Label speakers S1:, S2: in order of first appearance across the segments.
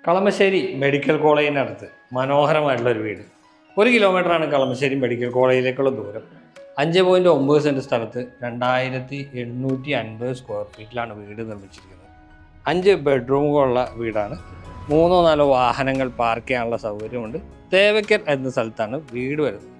S1: Kalamassery medical കോളേജിനടുത്ത് മനോഹരമായിട്ടുള്ളൊരു വീട്. 1 കിലോമീറ്ററാണ് Kalamassery medical കോളേജിലേക്കുള്ള ദൂരം. 5.9 സെൻറ്റ് സ്ഥലത്ത് 2850 സ്ക്വയർ ഫീറ്റിലാണ് വീട് നിർമ്മിച്ചിരിക്കുന്നത്. 5 ബെഡ്റൂമുകളുള്ള വീടാണ്. 3-4 വാഹനങ്ങൾ പാർക്ക് ചെയ്യാനുള്ള സൗകര്യമുണ്ട്. തേവയ്ക്കൽ എന്ന സ്ഥലത്താണ് വീട് വരുന്നത്.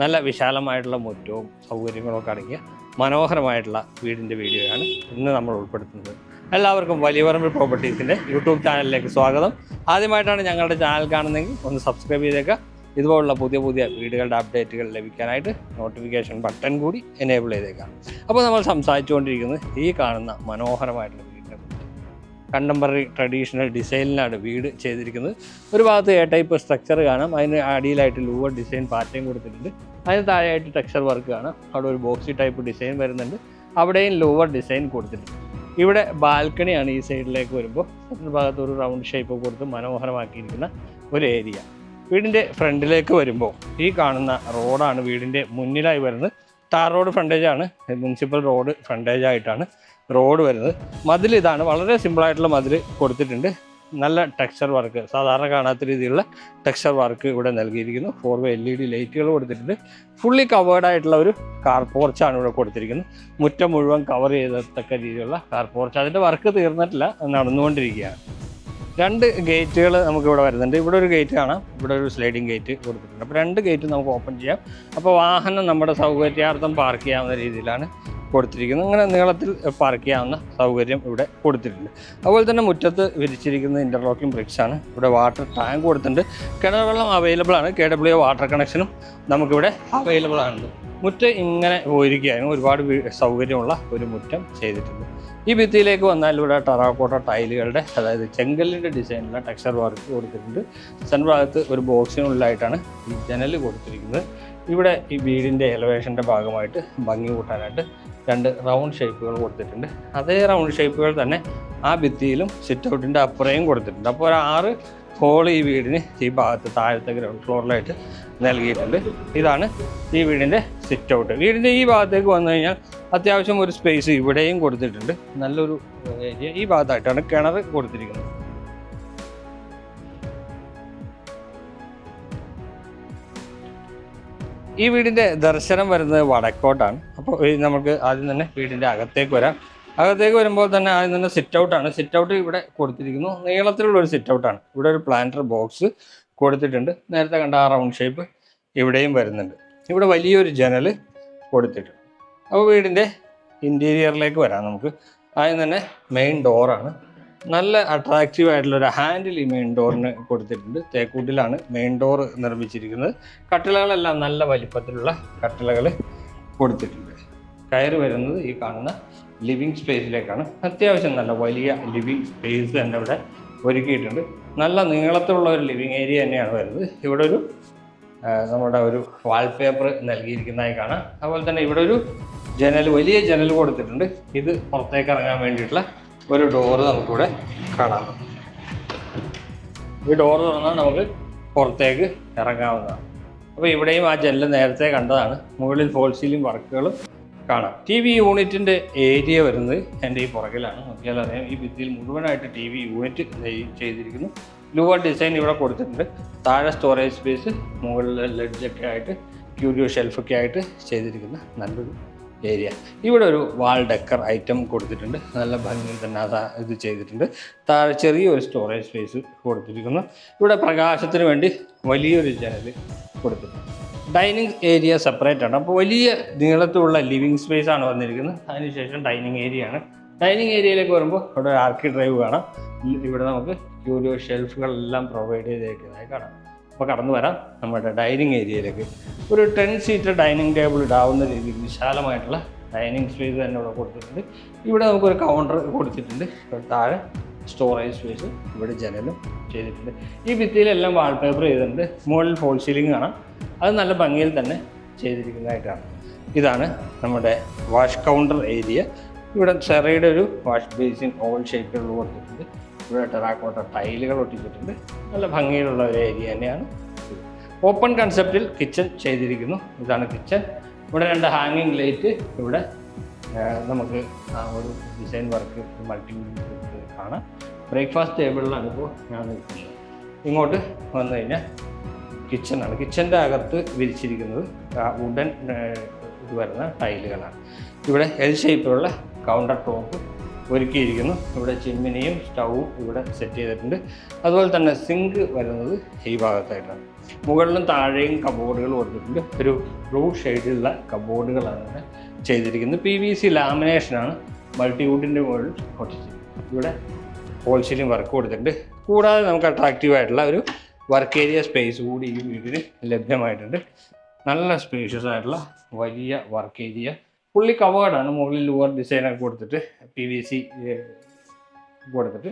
S1: നല്ല വിശാലമായിട്ടുള്ള മുറ്റവും സൗകര്യങ്ങളൊക്കെ അടങ്ങിയ മനോഹരമായിട്ടുള്ള വീടിൻ്റെ വീഡിയോയാണ് ഇന്ന് നമ്മൾ ഉൾപ്പെടുത്തുന്നത്. എല്ലാവർക്കും വലിയ പറമ്പിൽ പ്രോപ്പർട്ടീസിൻ്റെ യൂട്യൂബ് ചാനലിലേക്ക് സ്വാഗതം. ആദ്യമായിട്ടാണ് ഞങ്ങളുടെ ചാനൽ കാണുന്നതെങ്കിൽ ഒന്ന് സബ്സ്ക്രൈബ് ചെയ്തേക്കുക. ഇതുപോലുള്ള പുതിയ വീഡിയോകളുടെ അപ്ഡേറ്റുകൾ ലഭിക്കാനായിട്ട് നോട്ടിഫിക്കേഷൻ ബട്ടൺ കൂടി എനേബിൾ ചെയ്തേക്കാം. അപ്പോൾ നമ്മൾ സംസാരിച്ചുകൊണ്ടിരിക്കുന്നത് ഈ കാണുന്ന മനോഹരമായിട്ടുള്ള വീടിനെ കുറിച്ച്. കണ്ടംപററി ട്രഡീഷണൽ ഡിസൈനിലാണ് വീട് ചെയ്തിരിക്കുന്നത്. ഒരു ഭാഗത്ത് എ ടൈപ്പ് സ്ട്രക്ചർ കാണാം. അതിന് അടിയിലായിട്ട് ലൂവർ ഡിസൈൻ പാറ്റേൺ കൊടുത്തിട്ടുണ്ട്. അതിന് താഴെയായിട്ട് ടെക്സ്ചർ വർക്ക് കാണാം. അവിടെ ഒരു ബോക്സി ടൈപ്പ് ഡിസൈൻ വരുന്നുണ്ട്. അവിടെയും ലൂവർ ഡിസൈൻ കൊടുത്തിട്ടുണ്ട്. ഇവിടെ ബാൽക്കണിയാണ്. ഈ സൈഡിലേക്ക് വരുമ്പോൾ ഒരു ഭാഗത്ത് ഒരു റൗണ്ട് ഷേപ്പ് കൊടുത്ത് മനോഹരമാക്കിയിരിക്കുന്ന ഒരു ഏരിയ. വീടിൻ്റെ ഫ്രണ്ടിലേക്ക് വരുമ്പോൾ ഈ കാണുന്ന റോഡാണ് വീടിൻ്റെ മുന്നിലായി വരുന്നത്. ടാർ റോഡ് ഫ്രണ്ടേജാണ്. മുനിസിപ്പൽ റോഡ് ഫ്രണ്ടേജായിട്ടാണ് റോഡ് വരുന്നത്. മതിൽ ഇതാണ്. വളരെ സിമ്പിളായിട്ടുള്ള മതിൽ കൊടുത്തിട്ടുണ്ട്. നല്ല ടെക്സ്ചർ വർക്ക്, സാധാരണ കാണാത്ത രീതിയിലുള്ള ടെക്സ്ചർ വർക്ക് ഇവിടെ നൽകിയിരിക്കുന്നു. 4-way LED ലൈറ്റുകൾ കൊടുത്തിട്ടുണ്ട്. ഫുള്ളി കവേർഡായിട്ടുള്ള ഒരു കാർ പോർച്ചാണ് ഇവിടെ കൊടുത്തിരിക്കുന്നത്. മുറ്റം മുഴുവൻ കവർ ചെയ്തത്തക്ക രീതിയിലുള്ള കാർ പോർച്ച്. അതിൻ്റെ വർക്ക് തീർന്നിട്ടില്ല, നടന്നുകൊണ്ടിരിക്കുകയാണ്. 2 ഗേറ്റുകൾ നമുക്കിവിടെ വരുന്നുണ്ട്. ഇവിടെ ഒരു ഗേറ്റ് കാണാം, ഇവിടെ ഒരു സ്ലൈഡിങ് ഗേറ്റ് കൊടുത്തിട്ടുണ്ട്. അപ്പോൾ 2 ഗേറ്റ് നമുക്ക് ഓപ്പൺ ചെയ്യാം. അപ്പോൾ വാഹനം നമ്മുടെ സൗകര്യാർത്ഥം പാർക്ക് ചെയ്യാവുന്ന രീതിയിലാണ് കൊടുത്തിരിക്കുന്നത്. അങ്ങനെ നീളത്തിൽ പാർക്ക് ചെയ്യാവുന്ന സൗകര്യം ഇവിടെ കൊടുത്തിട്ടുണ്ട്. അതുപോലെ തന്നെ മുറ്റത്ത് വിരിച്ചിരിക്കുന്ന ഇൻ്റർലോക്കിംഗ് ബ്രിക്സ് ആണ്. ഇവിടെ വാട്ടർ ടാങ്ക് കൊടുത്തിട്ടുണ്ട്. കിണർ വെള്ളം അവൈലബിൾ ആണ്. KW വാട്ടർ കണക്ഷനും നമുക്കിവിടെ അവൈലബിൾ ആണ്. മുറ്റം ഇങ്ങനെ പോയിരിക്കുകയാണ്. ഒരുപാട് സൗകര്യമുള്ള ഒരു മുറ്റം ചെയ്തിട്ടുണ്ട്. ഈ ഭിത്തിയിലേക്ക് വന്നാൽ ഇവിടെ ടെറാക്കോട്ട ടൈലുകളുടെ, അതായത് ചെങ്കല്ലിൻ്റെ ഡിസൈനിലുള്ള ടെക്സ്ചർ വർക്ക് കൊടുത്തിട്ടുണ്ട്. സെൻട്രൽ ഭാഗത്ത് ഒരു ബോക്സിനുള്ളിലായിട്ടാണ് ഈ ജനൽ കൊടുത്തിരിക്കുന്നത്. ഇവിടെ ഈ വീടിൻ്റെ എലവേഷൻ്റെ ഭാഗമായിട്ട് ഭംഗി കൂട്ടാനായിട്ട് 2 റൗണ്ട് ഷേപ്പുകൾ കൊടുത്തിട്ടുണ്ട്. അതേ റൗണ്ട് ഷേപ്പുകൾ തന്നെ ആ ഭിത്തിയിലും സിറ്റ് ഔട്ടിൻ്റെ അപ്പുറയും കൊടുത്തിട്ടുണ്ട്. അപ്പോൾ ഒരു 6 ഹോൾ ഈ വീടിന് ഈ ഭാഗത്ത് താഴത്തെ ഗ്രൗണ്ട് ഫ്ലോറിലായിട്ട് നൽകിയിട്ടുണ്ട്. ഇതാണ് ഈ വീടിൻ്റെ സിറ്റ് ഔട്ട്. വീടിൻ്റെ ഈ ഭാഗത്തേക്ക് വന്നു കഴിഞ്ഞാൽ അത്യാവശ്യം ഒരു സ്പേസ് ഇവിടെയും കൊടുത്തിട്ടുണ്ട്. നല്ലൊരു ഏരിയ. ഈ ഭാഗത്തായിട്ടാണ് കിണർ കൊടുത്തിരിക്കുന്നത്. ഈ വീടിൻ്റെ ദർശനം വരുന്നത് വടക്കോട്ടാണ്. അപ്പോൾ നമുക്ക് ആദ്യം തന്നെ വീടിൻ്റെ അകത്തേക്ക് വരാം. അകത്തേക്ക് വരുമ്പോൾ തന്നെ ആദ്യം തന്നെ സിറ്റ് ഔട്ടാണ്. സിറ്റ് ഔട്ട് ഇവിടെ കൊടുത്തിരിക്കുന്നു. നീളത്തിലുള്ള ഒരു സിറ്റ് ഔട്ടാണ്. ഇവിടെ ഒരു പ്ലാന്റർ ബോക്സ് കൊടുത്തിട്ടുണ്ട്. നേരത്തെ കണ്ട ആ റൗണ്ട് ഷേപ്പ് ഇവിടെയും വരുന്നുണ്ട്. ഇവിടെ വലിയൊരു ജനൽ കൊടുത്തിട്ടുണ്ട്. അപ്പോൾ വീടിൻ്റെ ഇൻറ്റീരിയറിലേക്ക് വരാം നമുക്ക്. ആദ്യം തന്നെ മെയിൻ ഡോറാണ്. നല്ല അട്രാക്റ്റീവ് ആയിട്ടുള്ളൊരു ഹാൻഡിൽ ഈ മെയിൻ ഡോറിന് കൊടുത്തിട്ടുണ്ട്. തേക്കൂട്ടിലാണ് മെയിൻ ഡോർ നിർമ്മിച്ചിരിക്കുന്നത്. കട്ടിളകളെല്ലാം നല്ല വലിപ്പത്തിലുള്ള കട്ടിളകൾ കൊടുത്തിട്ടുണ്ട്. കയറി വരുന്നത് ഈ കാണുന്ന ലിവിങ് സ്പേസിലേക്കാണ്. അത്യാവശ്യം നല്ല വലിയ ലിവിങ് സ്പേസ് തന്നെ ഇവിടെ ഒരുക്കിയിട്ടുണ്ട്. നല്ല നീളത്തിലുള്ള ഒരു ലിവിങ് ഏരിയ തന്നെയാണ് വരുന്നത്. ഇവിടെ ഒരു നമ്മുടെ ഒരു വാൾപേപ്പർ നൽകിയിരിക്കുന്നതായി കാണാം. അതുപോലെ തന്നെ ഇവിടെ ഒരു ജനൽ, വലിയ ജനൽ കൊടുത്തിട്ടുണ്ട്. ഇത് പുറത്തേക്ക് ഇറങ്ങാൻ വേണ്ടിയിട്ടുള്ള ഒരു ഡോറ് നമുക്കിവിടെ കാണാം. ഈ ഡോറ് തുറന്നാൽ നമുക്ക് പുറത്തേക്ക് ഇറങ്ങാവുന്നതാണ്. അപ്പോൾ ഇവിടെയും ആ ജനൽ നേരത്തെ കണ്ടതാണ്. മുകളിൽ ഫോൾ സീലിംഗ് വർക്കുകളും കാണാം. TV യൂണിറ്റിൻ്റെ ഏരിയ വരുന്നത് എൻ്റെ ഈ പുറകിലാണ്. നോക്കിയാൽ അറിയാം, ഈ ഭിത്തിയിൽ മുഴുവനായിട്ട് TV യൂണിറ്റ് ചെയ്തിരിക്കുന്നു. ലൂവർ ഡിസൈൻ ഇവിടെ കൊടുത്തിട്ടുണ്ട്. താഴെ സ്റ്റോറേജ് സ്പേസ്, മുകളിൽ ലെഡ്ജൊക്കെ ആയിട്ട് ക്യൂരിയോ ഷെൽഫൊക്കെ ആയിട്ട് ചെയ്തിരിക്കുന്ന നല്ലൊരു ഏരിയ. ഇവിടെ ഒരു വാൾ ഡെക്കർ ഐറ്റം കൊടുത്തിട്ടുണ്ട്. നല്ല ഭംഗിയിൽ തന്നെ ഇത് ചെയ്തിട്ടുണ്ട്. താഴെ ചെറിയൊരു സ്റ്റോറേജ് സ്പേസ് കൊടുത്തിരിക്കുന്നു. ഇവിടെ പ്രകാശത്തിന് വേണ്ടി വലിയൊരു ജനൽ കൊടുത്തിട്ടുണ്ട്. ഡൈനിങ് ഏരിയ സെപ്പറേറ്റ് ആണ്. അപ്പോൾ വലിയ നീളത്തിലുള്ള ലിവിങ് സ്പേസ് ആണ് വന്നിരിക്കുന്നത്. അതിനുശേഷം ഡൈനിങ് ഏരിയ ആണ്. ഡൈനിങ് ഏരിയയിലേക്ക് വരുമ്പോൾ ഇവിടെ ഒരു ആർക്കി ഡ്രൈവ് കാണാം. ഇവിടെ നമുക്ക് ക്യൂരിയോ ഷെൽഫുകളെല്ലാം പ്രൊവൈഡ് ചെയ്തേക്കുന്നതായി കാണാം. അപ്പോൾ കടന്നു വരാം നമ്മുടെ ഡൈനിങ് ഏരിയയിലേക്ക്. ഒരു 10 സീറ്റർ ഡൈനിങ് ടേബിൾ ഇടാവുന്ന രീതിയിൽ വിശാലമായിട്ടുള്ള ഡൈനിങ് സ്പേസ് തന്നെ ഇവിടെ കൊടുത്തിട്ടുണ്ട്. ഇവിടെ നമുക്കൊരു കൗണ്ടർ കൊടുത്തിട്ടുണ്ട്. താഴെ സ്റ്റോറേജ് സ്പേസ്, ഇവിടെ ജനലും ചെയ്തിട്ടുണ്ട്. ഈ ഭിത്തിയിലെല്ലാം വാൾപേപ്പർ ചെയ്തിട്ടുണ്ട്. മുകളിൽ ഫോൾ സീലിംഗ് കാണാം. അത് നല്ല ഭംഗിയിൽ തന്നെ ചെയ്തിരിക്കുന്നതായിട്ടാണ്. ഇതാണ് നമ്മുടെ വാഷ് കൗണ്ടർ ഏരിയ. ഇവിടെ ചെറിയുടെ ഒരു വാഷ് ബേസിൻ ഓവൽ ഷേപ്പിലുള്ള കൊടുത്തിട്ടുണ്ട്. ഇവിടെ ടെറാക്കോട്ട ടൈലുകൾ ഒട്ടിച്ചിട്ടുണ്ട്. നല്ല ഭംഗിയിലുള്ള ഒരു ഏരിയ തന്നെയാണ്. ഓപ്പൺ കൺസെപ്റ്റിൽ കിച്ചൺ ചെയ്തിരിക്കുന്നു. ഇതാണ് കിച്ചൺ. ഇവിടെ 2 ഹാങ്ങിങ് ലൈറ്റ്. ഇവിടെ നമുക്ക് ആ ഒരു ഡിസൈൻ വർക്ക് മൾട്ടിമീഡിയ കാണാം. ബ്രേക്ക്ഫാസ്റ്റ് ടേബിളിലാണ് ഇപ്പോൾ ഞാൻ നിൽക്കുന്നത്. ഇങ്ങോട്ട് വന്നു കഴിഞ്ഞാൽ കിച്ചണാണ്. കിച്ചൻ്റെ അകത്ത് വിരിച്ചിരിക്കുന്നത് വുഡൻ ഇത് വരുന്ന ടൈലുകളാണ്. ഇവിടെ എൽ ഷേപ്പിലുള്ള കൗണ്ടർ ടോപ്പ് ഒരുക്കിയിരിക്കുന്നു. ഇവിടെ ചിമ്മിനിയും സ്റ്റൗവും ഇവിടെ സെറ്റ് ചെയ്തിട്ടുണ്ട്. അതുപോലെ തന്നെ സിങ്ക് വരുന്നത് ഈ ഭാഗത്തായിട്ടാണ്. മുകളിലും താഴെയും കബോർഡുകൾ കൊടുത്തിട്ടുണ്ട്. ഒരു ബ്ലൂ ഷെയ്ഡിലുള്ള കബോർഡുകളാണ് ഇവിടെ ചെയ്തിരിക്കുന്നത്. PVC ലാമിനേഷനാണ് മൾട്ടിവുഡിൻ്റെ മുകളിൽ ഒട്ടിച്ചിരിക്കുന്നത്. ഇവിടെ ഹോൾ സീലിംഗ് വർക്ക് കൊടുത്തിട്ടുണ്ട്. കൂടാതെ നമുക്ക് അട്രാക്റ്റീവായിട്ടുള്ള ഒരു വർക്ക് ഏരിയ സ്പേസ് കൂടി ഈ വീടിന് ലഭ്യമായിട്ടുണ്ട്. നല്ല സ്പേഷ്യസ് ആയിട്ടുള്ള വലിയ വർക്ക് ഏരിയ, ഫുള്ളി കവേർഡാണ്. മുകളിൽ ലൂവർ ഡിസൈനൊക്കെ കൊടുത്തിട്ട് PVC കൊടുത്തിട്ട്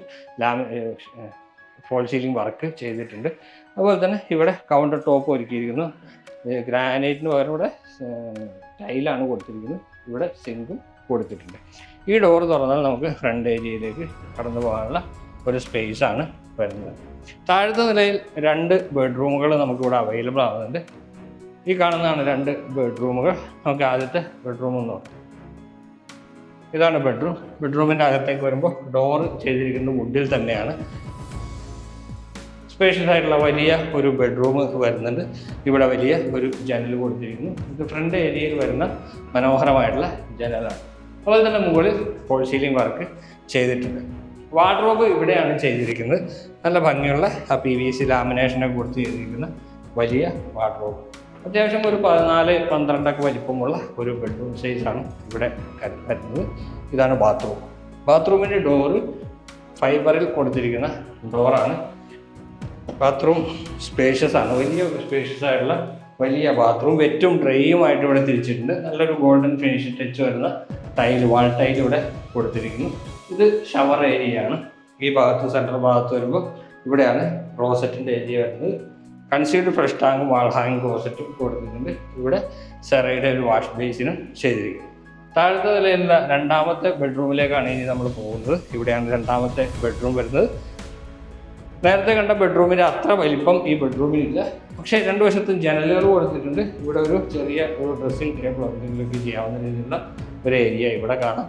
S1: ഫോൾ സീലിംഗ് വർക്ക് ചെയ്തിട്ടുണ്ട്. അതുപോലെ തന്നെ ഇവിടെ കൗണ്ടർ ടോപ്പ് ഒരുക്കിയിരിക്കുന്നു. ഗ്രാനൈറ്റിന് പകരം ഇവിടെ ടൈലാണ് കൊടുത്തിരിക്കുന്നത്. ഇവിടെ സിങ്കും കൊടുത്തിട്ടുണ്ട്. ഈ ഡോർ തുറന്നാൽ നമുക്ക് ഫ്രണ്ട് ഏരിയയിലേക്ക് കടന്നു പോകാനുള്ള ഒരു സ്പേസാണ് വരുന്നത്. താഴത്തെ നിലയിൽ 2 ബെഡ്റൂമുകൾ നമുക്കിവിടെ അവൈലബിൾ ആവുന്നുണ്ട്. ഈ കാണുന്നതാണ് 2 ബെഡ്റൂമുകൾ. നമുക്ക് ആദ്യത്തെ ബെഡ്റൂം ഒന്ന് നോക്കാം. ഇതാണ് ബെഡ്റൂം. ബെഡ്റൂമിൻ്റെ അകത്തേക്ക് വരുമ്പോൾ ഡോറ് ചെയ്തിരിക്കുന്നത് വുഡിൽ തന്നെയാണ്. സ്പേഷ്യസ് ആയിട്ടുള്ള വലിയ ഒരു ബെഡ്റൂം വരുന്നുണ്ട്. ഇവിടെ വലിയ ഒരു ജനൽ കൊടുത്തിരിക്കുന്നു. ഇത് ഫ്രണ്ട് ഏരിയയിൽ വരുന്ന മനോഹരമായിട്ടുള്ള ജനലാണ്. അതുപോലെ തന്നെ മുകളിൽ ഫോൾ സീലിംഗ് വർക്ക് ചെയ്തിട്ടുണ്ട്. വാർഡ്രോബ് ഇവിടെയാണ് ചെയ്തിരിക്കുന്നത്. നല്ല ഭംഗിയുള്ള PVC ലാമിനേഷനൊക്കെ കൊടുത്ത് ചെയ്തിരിക്കുന്ന വലിയ വാർഡ്രോബ്. അത്യാവശ്യം ഒരു 14-12 വലിപ്പമുള്ള ഒരു ബെഡ്റൂം സൈസാണ് ഇവിടെ വരുന്നത്. ഇതാണ് ബാത്റൂം. ബാത്റൂമിൻ്റെ ഡോറ് ഫൈബറിൽ കൊടുത്തിരിക്കുന്ന ഡോറാണ്. ബാത്റൂം സ്പേഷ്യസ് ആണ്. വലിയ സ്പേഷ്യസ് ആയിട്ടുള്ള വലിയ ബാത്റൂം. വെറ്റും ഡ്രൈയുമായിട്ട് ഇവിടെ തിരിച്ചിട്ടുണ്ട്. നല്ലൊരു ഗോൾഡൻ ഫിനിഷ് ടച്ച് വരുന്ന വാൾ ടൈൽ ഇവിടെ കൊടുത്തിരിക്കുന്നു. ഇത് ഷവർ ഏരിയയാണ്. ഈ ഭാഗത്ത് സെൻട്രൽ ഭാഗത്ത് വരുമ്പോൾ ഇവിടെയാണ് ക്ലോസറ്റിൻ്റെ ഏരിയ വരുന്നത്. കൺസീൽഡ് ഫ്രഷ് ടാങ്കും വാൾ ഹാങ്ങിങ് ക്ലോസറ്റും കൊടുത്തിട്ടുണ്ട്. ഇവിടെ സെറയുടെ ഒരു വാഷ് ബേസിനും ചെയ്തിരിക്കുന്നു. താഴത്തെ നിലയിലുള്ള 2ാമത്തെ ബെഡ്റൂമിലേക്കാണ് ഇനി നമ്മൾ പോകുന്നത്. ഇവിടെയാണ് 2ാമത്തെ ബെഡ്റൂം വരുന്നത്. നേരത്തെ കണ്ട ബെഡ്റൂമിൻ്റെ അത്ര വലിപ്പം ഈ ബെഡ്റൂമിലില്ല. പക്ഷേ 2 വശത്തും ജനലുകൾ കൊടുത്തിട്ടുണ്ട്. ഇവിടെ ഒരു ചെറിയ ഒരു ഡ്രസ്സിംഗ് ടേബിൾ എന്തെങ്കിലുമൊക്കെ ചെയ്യാവുന്ന രീതിയിലുള്ള ഒരു ഏരിയ ഇവിടെ കാണാം.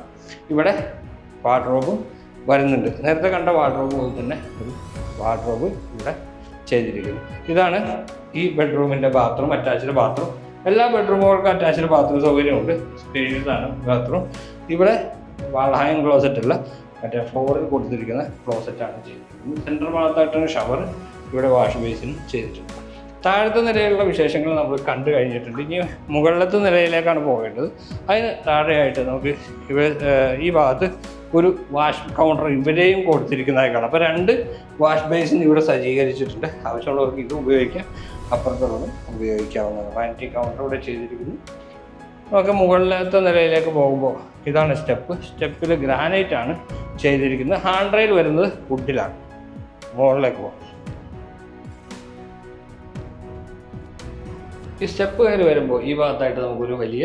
S1: ഇവിടെ വാർഡ്രോബും വരുന്നുണ്ട്. നേരത്തെ കണ്ട വാർഡ്രോബ് പോലെ തന്നെ ഒരു വാർഡ്രോബ് ഇവിടെ ചെയ്തിരിക്കുന്നു. ഇതാണ് ഈ ബെഡ്റൂമിൻ്റെ ബാത്റൂം, അറ്റാച്ച്ഡ് ബാത്റൂം. എല്ലാ ബെഡ്റൂമുകൾക്കും അറ്റാച്ച്ഡ് ബാത്റൂം സൗകര്യമുണ്ട്. സ്പേഷ്യസ് ആണ് ബാത്റൂം. ഇവിടെ വാൾ ഹാങ്ങിങ് ക്ലോസറ്റുള്ള മറ്റേ ഫ്ലോറിൽ കൊടുത്തിരിക്കുന്ന ക്ലോസറ്റാണ് ചെയ്തിരിക്കുന്നത്. സെൻട്രൽ ഭാഗത്തായിട്ടാണ് ഷവർ. ഇവിടെ വാഷ് ബേസിനും ചെയ്തിട്ടുണ്ട്. താഴത്തെ നിലയിലുള്ള വിശേഷങ്ങൾ നമ്മൾ കണ്ടു കഴിഞ്ഞിട്ടുണ്ട്. ഇനി മുകളിലത്തെ നിലയിലേക്കാണ് പോകേണ്ടത്. അതിന് താഴെയായിട്ട് നമുക്ക് ഈ ഭാഗത്ത് ഒരു വാഷ് കൗണ്ടർ ഇവിടെയും കൊടുത്തിരിക്കുന്നതായി കാണാം. അപ്പോൾ 2 വാഷ് ബേസിൻ ഇവിടെ സജ്ജീകരിച്ചിട്ടുണ്ട്. ആവശ്യമുള്ളവർക്ക് ഇത് ഉപയോഗിക്കാം, അപ്പുറത്തുള്ളതും ഉപയോഗിക്കാവുന്നതാണ്. വാനിറ്റി കൗണ്ടർ ഇവിടെ ചെയ്തിരിക്കുന്നു. നമുക്ക് മുകളിലത്തെ നിലയിലേക്ക് പോകുമ്പോൾ ഇതാണ് സ്റ്റെപ്പ്. സ്റ്റെപ്പിൽ ഗ്രാനൈറ്റ് ആണ് ചെയ്തിരിക്കുന്നത്. ഹാൻഡ് റെയിൽ വരുന്നത് വുഡിലാണ്. മുകളിലേക്ക് പോകും. ഈ സ്റ്റെപ്പ് കയറി വരുമ്പോൾ ഈ ഭാഗത്തായിട്ട് നമുക്കൊരു വലിയ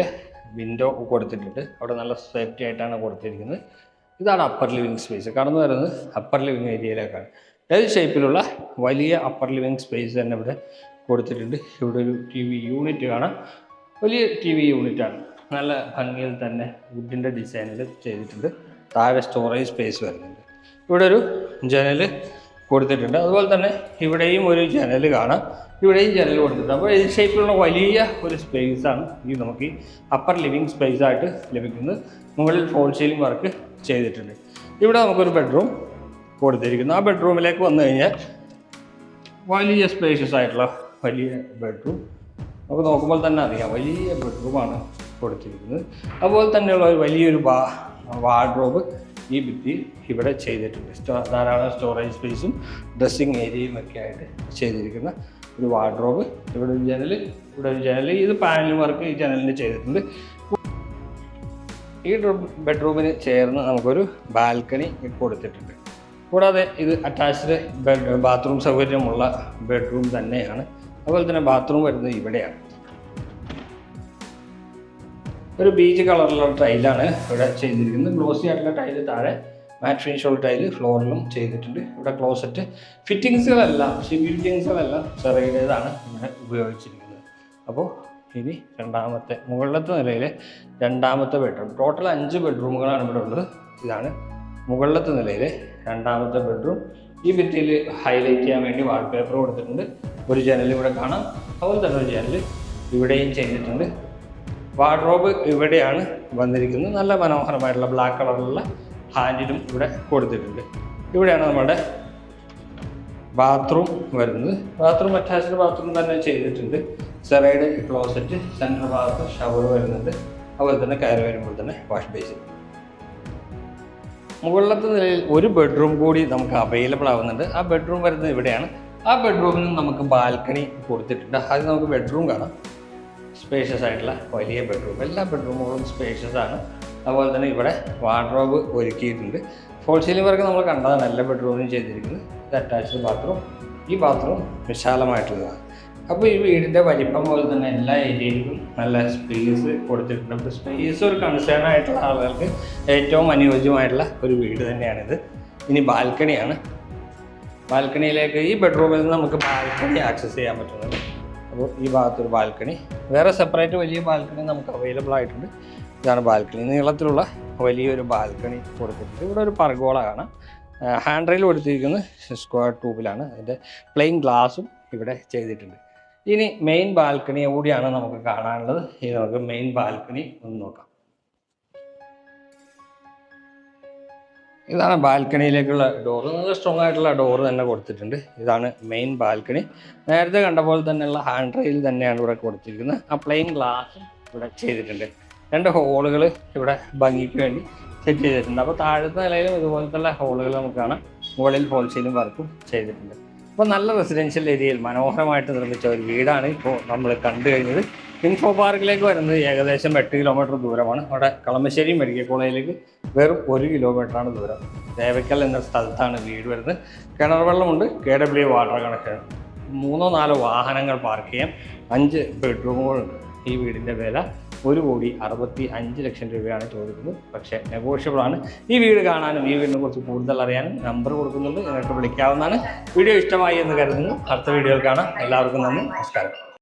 S1: വിൻഡോ കൊടുത്തിട്ടുണ്ട്. അവിടെ നല്ല സേഫ്റ്റി ആയിട്ടാണ് കൊടുത്തിരിക്കുന്നത്. ഇതാണ് അപ്പർ ലിവിങ് സ്പേസ്. കടന്നു വരുന്നത് അപ്പർ ലിവിങ് ഏരിയയിലേക്കാണ്. എൽ ഷേപ്പിലുള്ള വലിയ അപ്പർ ലിവിങ് സ്പേസ് തന്നെ ഇവിടെ കൊടുത്തിട്ടുണ്ട്. ഇവിടെ ഒരു TV യൂണിറ്റ് കാണാം. വലിയ TV യൂണിറ്റാണ്. നല്ല ഭംഗിയിൽ തന്നെ വുഡിൻ്റെ ഡിസൈനിൽ ചെയ്തിട്ടുണ്ട്. താഴെ സ്റ്റോറേജ് സ്പേസ് വരുന്നുണ്ട്. ഇവിടെ ഒരു ജനൽ കൊടുത്തിട്ടുണ്ട്. അതുപോലെ തന്നെ ഇവിടെയും ഒരു ജനൽ കാണാം. ഇവിടെയും ജനൽ കൊടുത്തിട്ടുണ്ട്. അപ്പോൾ എൽ ഷേപ്പിലുള്ള വലിയ ഒരു സ്പേസാണ് ഈ നമുക്ക് ഈ അപ്പർ ലിവിങ് സ്പേസായിട്ട് ലഭിക്കുന്നത്. മുകളിൽ ഫോൾ സീലിംഗ് വർക്ക് ചെയ്തിട്ടുണ്ട്. ഇവിടെ നമുക്കൊരു ബെഡ്റൂം കൊടുത്തിരിക്കുന്നു. ആ ബെഡ്റൂമിലേക്ക് വന്നു കഴിഞ്ഞാൽ വലിയ സ്പേഷ്യസ് ആയിട്ടുള്ള വലിയ ബെഡ്റൂം. നമുക്ക് നോക്കുമ്പോൾ തന്നെ അറിയാം വലിയ ബെഡ്റൂമാണ് കൊടുത്തിരിക്കുന്നത്. അതുപോലെ തന്നെയുള്ള ഒരു വലിയൊരു വാർഡ്രോബ് ഈ ഭിത്തി ഇവിടെ ചെയ്തിട്ടുണ്ട്. ധാരാളം സ്റ്റോറേജ് സ്പേസും ഡ്രസ്സിങ് ഏരിയയും ഒക്കെ ആയിട്ട് ചെയ്തിരിക്കുന്ന ഒരു വാർഡ്രോബ്. ഇവിടെ ഒരു ജനൽ, ഇവിടെ ഒരു ജനൽ. ഇത് പാനൽ വർക്ക് ഈ ജനലിന് ചെയ്തിട്ടുണ്ട്. ഈ ബെഡ്റൂമിന് ചേർന്ന് നമുക്കൊരു ബാൽക്കണി കൊടുത്തിട്ടുണ്ട്. കൂടാതെ ഇത് അറ്റാച്ച്ഡ് ബാത്റൂം സൗകര്യമുള്ള ബെഡ്റൂം തന്നെയാണ്. അതുപോലെ തന്നെ ബാത്റൂം വരുന്നത് ഇവിടെയാണ്. ഒരു ബീച്ച് കളറിലുള്ള ടൈലാണ് ഇവിടെ ചെയ്തിരിക്കുന്നത്. ഗ്ലോസി ആയിട്ടുള്ള ടൈല് താഴെ, മാറ്റ് ഫിനിഷുള്ള ടൈല് ഫ്ലോറിലും ചെയ്തിട്ടുണ്ട്. ഇവിടെ ക്ലോസറ്റ് ഫിറ്റിങ്സുകളെല്ലാം ചെറിയതാണ് ഇവിടെ ഉപയോഗിച്ചിരിക്കുന്നത്. അപ്പോൾ ഇനി മുകളിലത്തെ നിലയിലെ 2ാമത്തെ ബെഡ്റൂം. ടോട്ടൽ 5 ബെഡ്റൂമുകളാണ് ഇവിടെ ഉള്ളത്. ഇതാണ് മുകളിലത്തെ നിലയിലെ രണ്ടാമത്തെ ബെഡ്റൂം. ഈ ഭിത്തിയിൽ ഹൈലൈറ്റ് ചെയ്യാൻ വേണ്ടി വാൾപേപ്പർ കൊടുത്തിട്ടുണ്ട്. ഒരു ജനൽ ഇവിടെ കാണാം, അതുപോലെ തന്നെ ഒരു ജനൽ ഇവിടെയും ചെയ്തിട്ടുണ്ട്. വാർഡ്രോബ് ഇവിടെയാണ് വന്നിരിക്കുന്നത്. നല്ല മനോഹരമായിട്ടുള്ള ബ്ലാക്ക് കളറിലുള്ള ഹാൻഡിലും ഇവിടെ കൊടുത്തിട്ടുണ്ട്. ഇവിടെയാണ് നമ്മുടെ ബാത്റൂം വരുന്നത്. ബാത്റൂം അറ്റാച്ച്ഡ് ബാത്റൂം തന്നെ ചെയ്തിട്ടുണ്ട്. സെറൈഡ് ക്ലോസറ്റ്, സെൻട്രൽ ഭാഗത്ത് ഷവർ വരുന്നുണ്ട്. അതുപോലെ തന്നെ കയറി വരുമ്പോൾ തന്നെ വാഷ് ബേസിൻ. മുകളിലത്തെ നിലയിൽ ഒരു ബെഡ്റൂം കൂടി നമുക്ക് അവൈലബിൾ ആവുന്നുണ്ട്. ആ ബെഡ്റൂം വരുന്നത് ഇവിടെയാണ്. ആ ബെഡ്റൂമിൽ നമുക്ക് ബാൽക്കണി കൊടുത്തിട്ടുണ്ട്. അത് നമുക്ക് ബെഡ്റൂം കാണാം. സ്പേഷ്യസ് ആയിട്ടുള്ള വലിയ ബെഡ്റൂം. എല്ലാ ബെഡ്റൂമുകളും സ്പേഷ്യസ് ആണ്. അതുപോലെ തന്നെ ഇവിടെ വാർഡ്രോബ് ഒരുക്കിയിട്ടുണ്ട്. ഫോൾ സീലിംഗ് വർക്ക് നമ്മൾ കണ്ടതാണ് എല്ലാ ബെഡ്റൂമിലും ചെയ്തിരിക്കുന്നത്. ഇത് അറ്റാച്ച്ഡ് ബാത്റൂം. ഈ ബാത്റൂം വിശാലമായിട്ടുള്ളതാണ്. അപ്പോൾ ഈ വീടിൻ്റെ വലിപ്പം പോലെ തന്നെ എല്ലാ ഏരിയയിലും നല്ല സ്പേസ് കൊടുത്തിട്ടുണ്ട്. അപ്പോൾ സ്പേസ് ഒരു കൺസേൺ ആയിട്ടുള്ള ആളുകൾക്ക് ഏറ്റവും അനുയോജ്യമായിട്ടുള്ള ഒരു വീട് തന്നെയാണിത്. ഇനി ബാൽക്കണിയാണ്. ബാൽക്കണിയിലേക്ക് ഈ ബെഡ്റൂമിൽ നിന്ന് നമുക്ക് ബാൽക്കണി ആക്സസ് ചെയ്യാൻ പറ്റുന്നുണ്ട്. അപ്പോൾ ഈ ഭാഗത്തൊരു ബാൽക്കണി, വേറെ സെപ്പറേറ്റ് വലിയ ബാൽക്കണി നമുക്ക് അവൈലബിൾ ആയിട്ടുണ്ട്. ഇതാണ് ബാൽക്കണി. നീളത്തിലുള്ള വലിയൊരു ബാൽക്കണി കൊടുത്തിട്ടുണ്ട്. ഇവിടെ ഒരു പർഗോള കാണാം. ഹാൻഡ് റെയിൽ കൊടുത്തിരിക്കുന്നത് സ്ക്വയർ ട്യൂബിലാണ്. അതിൻ്റെ പ്ലെയിൻ ഗ്ലാസും ഇവിടെ ചെയ്തിട്ടുണ്ട്. ഇനി മെയിൻ ബാൽക്കണി കൂടിയാണ് നമുക്ക് കാണാനുള്ളത്. ഇനി നമുക്ക് മെയിൻ ബാൽക്കണി ഒന്ന് നോക്കാം. ഇതാണ് ബാൽക്കണിയിലേക്കുള്ള ഡോറ്. നല്ല സ്ട്രോങ് ആയിട്ടുള്ള ഡോറ് തന്നെ കൊടുത്തിട്ടുണ്ട്. ഇതാണ് മെയിൻ ബാൽക്കണി. നേരത്തെ കണ്ട പോലെ തന്നെയുള്ള ഹാൻഡ് റെയിൽ തന്നെയാണ് ഇവിടെ കൊടുത്തിരിക്കുന്നത്. ആ പ്ലെയിൻ ഗ്ലാസും ഇവിടെ ചെയ്തിട്ടുണ്ട്. 2 ഹോളുകൾ ഇവിടെ ഭംഗിക്ക് വേണ്ടി സെറ്റ് ചെയ്തിട്ടുണ്ട്. അപ്പോൾ താഴത്തെ നിലയിലും ഇതുപോലത്തെ ഹോളുകൾ നമുക്ക് കാണാം. മുകളിൽ ഫോൾ സീലിംഗ് വർക്കും ചെയ്തിട്ടുണ്ട്. അപ്പോൾ നല്ല റെസിഡൻഷ്യൽ ഏരിയയിൽ മനോഹരമായിട്ട് നിർമ്മിച്ച ഒരു വീടാണ് ഇപ്പോൾ നമ്മൾ കണ്ടു കഴിഞ്ഞത്. ഇൻഫോ പാർക്കിലേക്ക് വരുന്നത് ഏകദേശം 8 കിലോമീറ്റർ ദൂരമാണ്. അവിടെ കളമശ്ശേരി മെഡിക്കൽ കോളേജിലേക്ക് വെറും 1 കിലോമീറ്ററാണ് ദൂരം. തേവയ്ക്കൽ എന്ന സ്ഥലത്താണ് വീട് വരുന്നത്. കിണർ വെള്ളമുണ്ട്, KW വാട്ടർ കണക്ഷൻ, 3-4 വാഹനങ്ങൾ പാർക്ക് ചെയ്യാം, 5 ബെഡ്റൂമുകളുണ്ട്. ഈ വീടിൻ്റെ വില 1,65,00,000 രൂപയാണ് ചോദിക്കുന്നത്. പക്ഷേ നെഗോഷ്യബിൾ ആണ്. ഈ വീട് കാണാനും ഈ വീടിനെ കുറിച്ച് കൂടുതൽ അറിയാനും നമ്പർ കൊടുക്കുന്നുണ്ട്, നിങ്ങൾക്ക് വിളിക്കാവുന്നതാണ്. വീഡിയോ ഇഷ്ടമായി എന്ന് കരുതുന്നു. അടുത്ത വീഡിയോയിൽ കാണാം. എല്ലാവർക്കും നന്ദി, നമസ്കാരം.